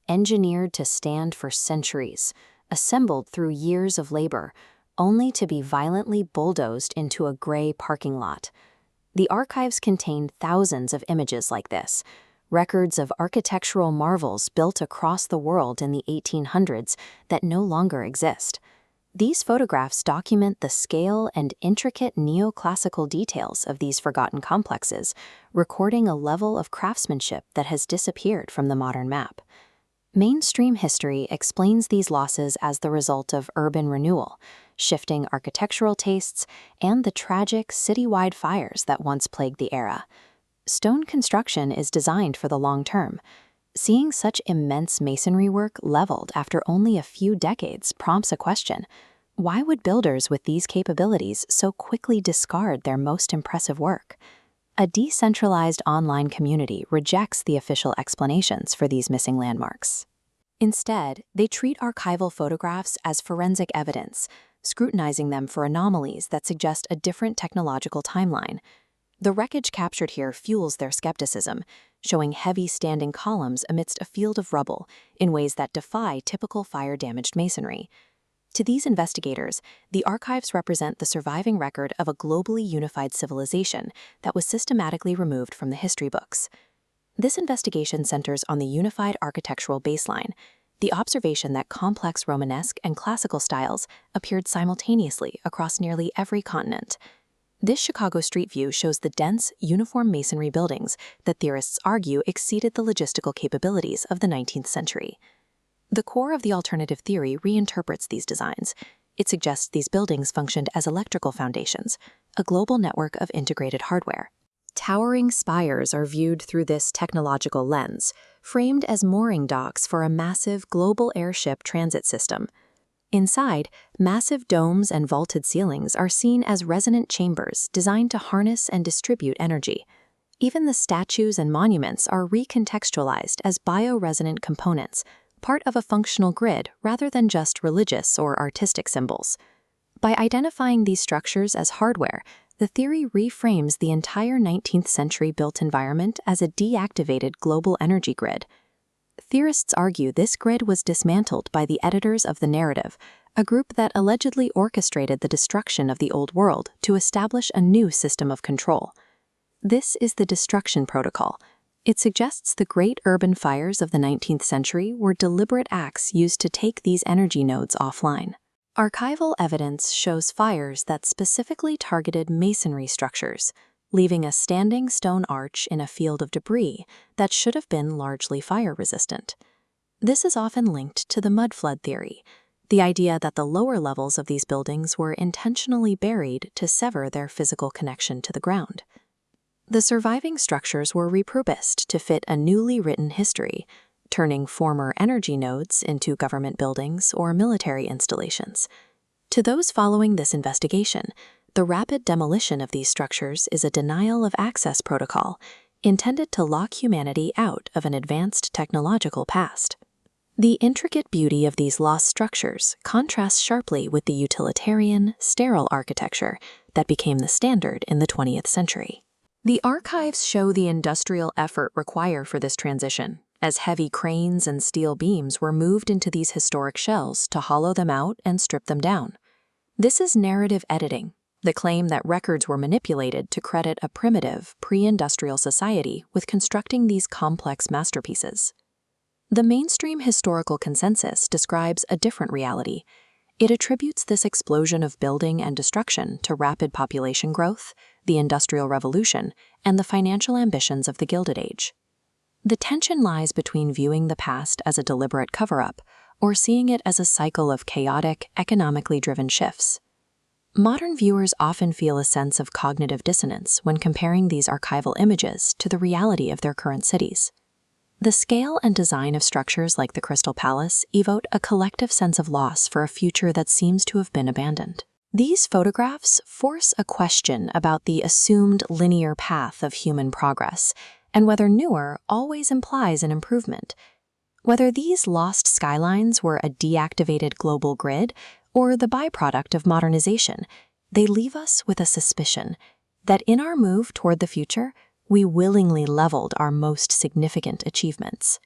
engineered to stand for centuries, assembled through years of labor, only to be violently bulldozed into a gray parking lot. The archives contain thousands of images like this, records of architectural marvels built across the world in the 1800s that no longer exist. These photographs document the scale and intricate neoclassical details of these forgotten complexes, recording a level of craftsmanship that has disappeared from the modern map. Mainstream history explains these losses as the result of urban renewal, shifting architectural tastes, and the tragic citywide fires that once plagued the era. Stone construction is designed for the long term. Seeing such immense masonry work leveled after only a few decades prompts a question: why would builders with these capabilities so quickly discard their most impressive work? A decentralized online community rejects the official explanations for these missing landmarks. Instead, they treat archival photographs as forensic evidence, scrutinizing them for anomalies that suggest a different technological timeline. The wreckage captured here fuels their skepticism, showing heavy standing columns amidst a field of rubble in ways that defy typical fire-damaged masonry. To these investigators, the archives represent the surviving record of a globally unified civilization that was systematically removed from the history books. This investigation centers on the unified architectural baseline, the observation that complex Romanesque and classical styles appeared simultaneously across nearly every continent. This Chicago street view shows the dense, uniform masonry buildings that theorists argue exceeded the logistical capabilities of the 19th century. The core of the alternative theory reinterprets these designs. It suggests these buildings functioned as electrical foundations, a global network of integrated hardware. Towering spires are viewed through this technological lens, framed as mooring docks for a massive global airship transit system. Inside, massive domes and vaulted ceilings are seen as resonant chambers designed to harness and distribute energy. Even the statues and monuments are recontextualized as bio-resonant components, part of a functional grid rather than just religious or artistic symbols. By identifying these structures as hardware, the theory reframes the entire 19th century built environment as a deactivated global energy grid. Theorists argue this grid was dismantled by the editors of the narrative, a group that allegedly orchestrated the destruction of the old world to establish a new system of control. This is the destruction protocol. It suggests the great urban fires of the 19th century were deliberate acts used to take these energy nodes offline. Archival evidence shows fires that specifically targeted masonry structures, leaving a standing stone arch in a field of debris that should have been largely fire-resistant. This is often linked to the mud flood theory, the idea that the lower levels of these buildings were intentionally buried to sever their physical connection to the ground. The surviving structures were repurposed to fit a newly written history, turning former energy nodes into government buildings or military installations. To those following this investigation, the rapid demolition of these structures is a denial of access protocol intended to lock humanity out of an advanced technological past. The intricate beauty of these lost structures contrasts sharply with the utilitarian, sterile architecture that became the standard in the 20th century. The archives show the industrial effort required for this transition, as heavy cranes and steel beams were moved into these historic shells to hollow them out and strip them down. This is narrative editing, the claim that records were manipulated to credit a primitive, pre-industrial society with constructing these complex masterpieces. The mainstream historical consensus describes a different reality. It attributes this explosion of building and destruction to rapid population growth, the Industrial Revolution, and the financial ambitions of the Gilded Age. The tension lies between viewing the past as a deliberate cover-up or seeing it as a cycle of chaotic, economically driven shifts. Modern viewers often feel a sense of cognitive dissonance when comparing these archival images to the reality of their current cities. The scale and design of structures like the Crystal Palace evoke a collective sense of loss for a future that seems to have been abandoned. These photographs force a question about the assumed linear path of human progress and whether newer always implies an improvement. Whether these lost skylines were a deactivated global grid or the byproduct of modernization, they leave us with a suspicion that in our move toward the future, we willingly leveled our most significant achievements.